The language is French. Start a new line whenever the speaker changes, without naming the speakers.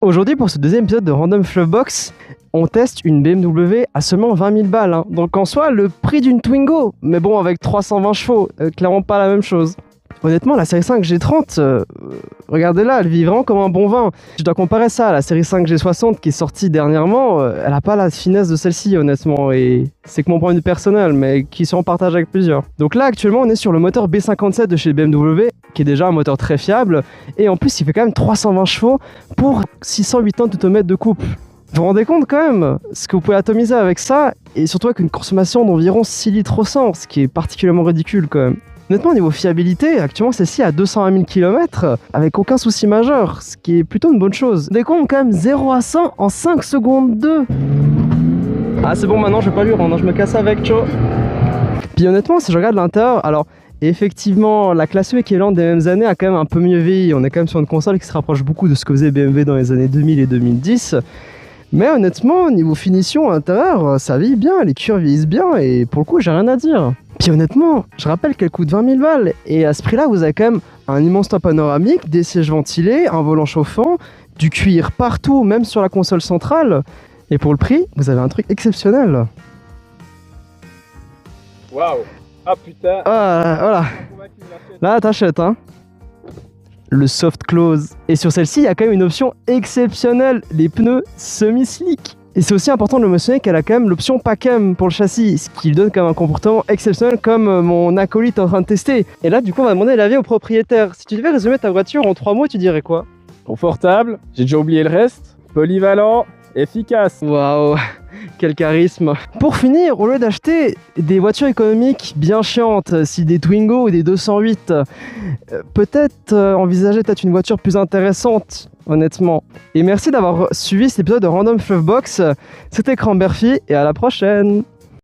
Aujourd'hui, pour ce deuxième épisode de Random Fluffbox, on teste une BMW à seulement 20 000 balles. Hein. Donc en soi, le prix d'une Twingo, mais bon, avec 320 chevaux, clairement pas la même chose. Honnêtement, la série 5 G30, regardez-là, elle vit vraiment comme un bon vin. Je dois comparer ça à la série 5 G60 qui est sortie dernièrement. Elle a pas la finesse de celle-ci, honnêtement, et c'est que mon point de vue personnel, mais qui sont en partage avec plusieurs. Donc là, actuellement, on est sur le moteur B57 de chez BMW, qui est déjà un moteur très fiable, et en plus, il fait quand même 320 chevaux pour 608 Nm de couple. Vous vous rendez compte quand même ce que vous pouvez atomiser avec ça, et surtout avec une consommation d'environ 6 litres au 100, ce qui est particulièrement ridicule quand même. Honnêtement, niveau fiabilité, actuellement celle-ci à 220 000 km avec aucun souci majeur, ce qui est plutôt une bonne chose. Décompte quand même 0 à 100 en 5 secondes 2. Ah c'est bon, maintenant je vais pas lui rendre, je me casse avec, ciao. Puis honnêtement, si je regarde l'intérieur, alors effectivement la classe E équivalente des mêmes années a quand même un peu mieux vieilli. On est quand même sur une console qui se rapproche beaucoup de ce que faisait BMW dans les années 2000 et 2010. Mais honnêtement, niveau finition à l'intérieur, ça vieillit bien, les cuirs vieillissent bien et pour le coup, j'ai rien à dire. Puis honnêtement, je rappelle qu'elle coûte 20 000 balles et à ce prix-là, vous avez quand même un immense toit panoramique, des sièges ventilés, un volant chauffant, du cuir partout, même sur la console centrale. Et pour le prix, vous avez un truc exceptionnel.
Waouh! Ah putain!
Ah, voilà. Là, t'achètes, hein. Le soft close. Et sur celle-ci, il y a quand même une option exceptionnelle, les pneus semi-slick. Et c'est aussi important de le mentionner qu'elle a quand même l'option PACM pour le châssis, ce qui lui donne quand même un comportement exceptionnel comme mon acolyte est en train de tester. Et là, du coup, on va demander l'avis au propriétaire. Si tu devais résumer ta voiture en 3 mots, tu dirais quoi?
Confortable, j'ai déjà oublié le reste. Polyvalent, efficace.
Waouh, quel charisme. Pour finir, au lieu d'acheter des voitures économiques bien chiantes, si des Twingo ou des 208, peut-être envisager peut-être une voiture plus intéressante, honnêtement. Et merci d'avoir suivi cet épisode de Random Fluffbox. C'était Cranberfy et à la prochaine.